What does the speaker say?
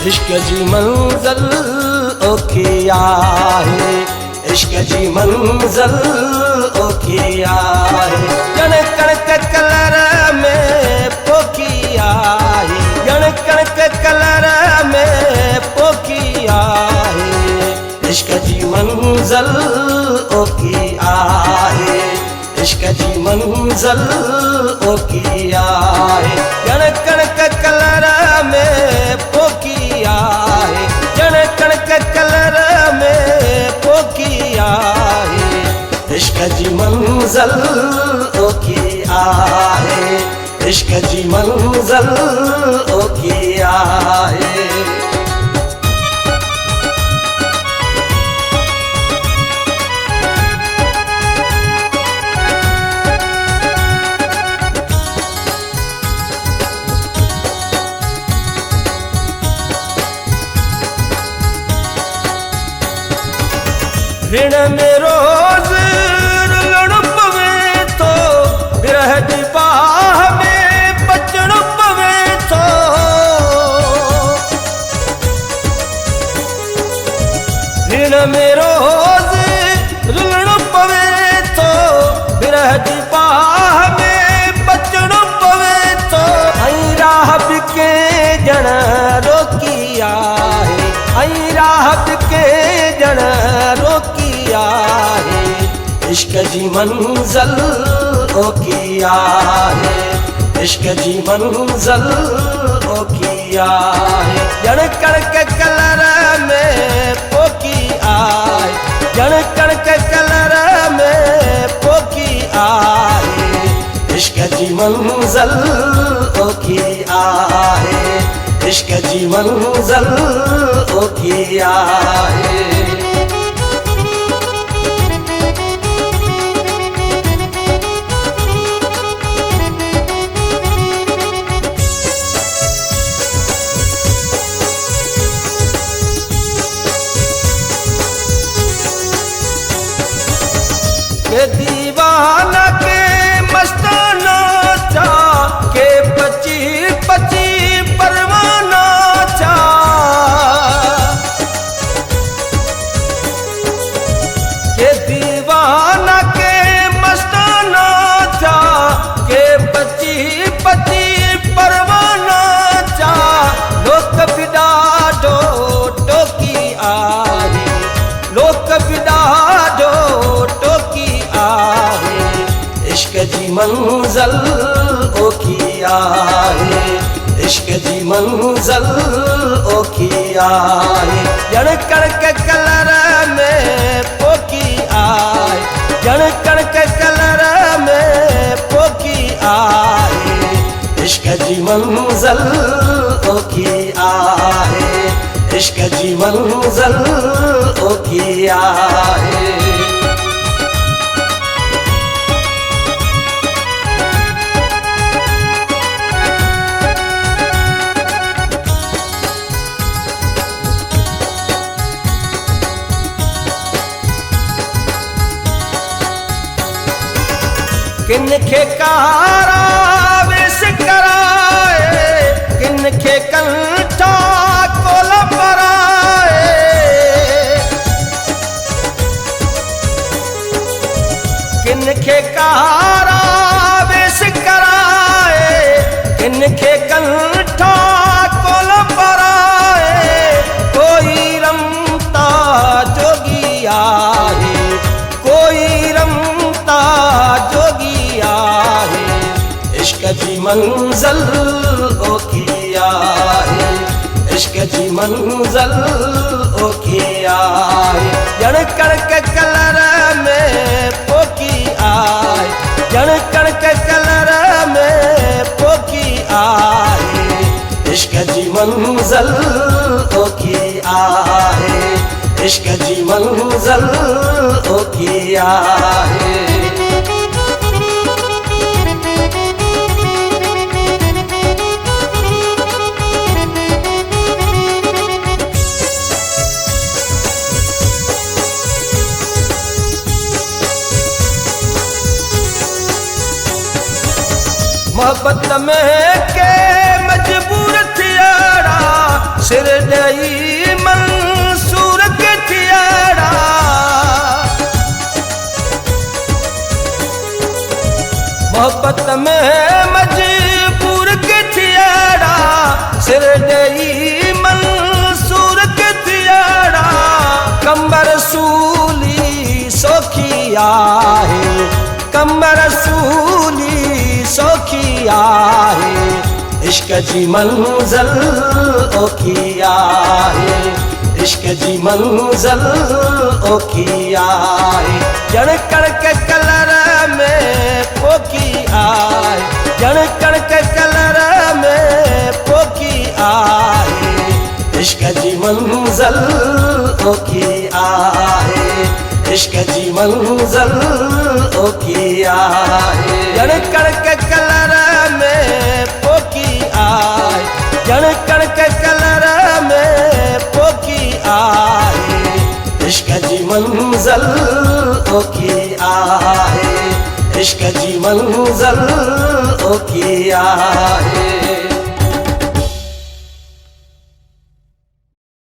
इश्क जी मंज़िल ओखी आहे, इश्क जी मंज़िल ओखी आहे। ॼण कणक कलर में पोखी आहे, ॼण कणक कलर में पोखी आहे। इश्क जी मंज़िल ओखी आहे, इश्क जी मंज़िल ओखी आहे। ॼण कणक कलर में पोखी आहे, ॼण कणक कलर में पोखी आहे। इश्क जी मंज़िल ओखी आहे, इश्क जी मंज़िल ओखी आहे। ऋण में रोज़ रुलणो पवे थो, विरह जी बाह में बचणो पवे थो। ऋण में रोज़ रुलणो पवे थो, विरह जी बाह में बचणो पवे थो। ऐं राह बि कंहिं ॼण रोकी आहे, ऐं राह बि कंहिं ॼण रोकी आहे। इश्क जी मंज़िल ओखी आहे, इश्क जी मंज़िल ओखी आहे। ॼण कणक कलर में पोखी आहे, ॼण कणक कलर में पोखी आहे। इश्क जी मंज़िल ओखी आहे, इश्क जी मंज़िल ओखी आहे। के दीवाना के मस्ताना चा, के पची पची परवाना चा। के दीवाना के मस्ताना चा, के पची पची परवाना चा। लोक बि ॾाढो टोकी आहे, लोक बि ॾाढो टोकी आहे। इश्क जी मंज़िल ओखी आहे, इश्क जी मंज़िल ओखी आहे। ॼण कणक कलर में पोखी आहे, ॼण कणक कलर में पोखी आहे। इश्क जी मंज़िल ओखी आहे, इश्क जी मंज़िल ओखी आहे। किन खे कारा वेस कराए, किन खे कंठा कोल पराए। किन खे कारा वेस कराए, किन खे कंठा कोल पराए। कोई रमता जोगी आहे, कोई रमता जोगी आहे। इश्क जी मंज़िल ओखी आहे, इश्क जी मंज़िल ओखी आहे। ॼण कणक कलर में पोखी आहे, ॼण कणक कलर में पोखी आहे। इश्क जी मंज़िल ओखी आहे, इश्क जी मंज़िल ओखी आहे। मोहब्बत में के मजबूर थियाड़ा सिर ॾेई मंसूर के थियाड़ा मोहब्बत में मजबूर के थियाड़ा सिर ॾेई मंसूर के थियाड़ा कंबर सूली सौखी आहे कंबर सूली सौखी आहे इश्क जी मंज़िल ओखी आहे इश्क जी मंज़िल ओखी आहे ॼण कणक कलर में पोखी आहे ॼण कणक कलर में पोखी आहे इश्क जी मंज़िल ओखी आहे इश्क जी मंज़िल ओखी आहे ॼण कणक कलर में पोखी आहे ॼण कणक कलर में पोखी आहे इश्क जी मंज़िल ओखी आहे इश्क जी मंज़िल ओखी आहे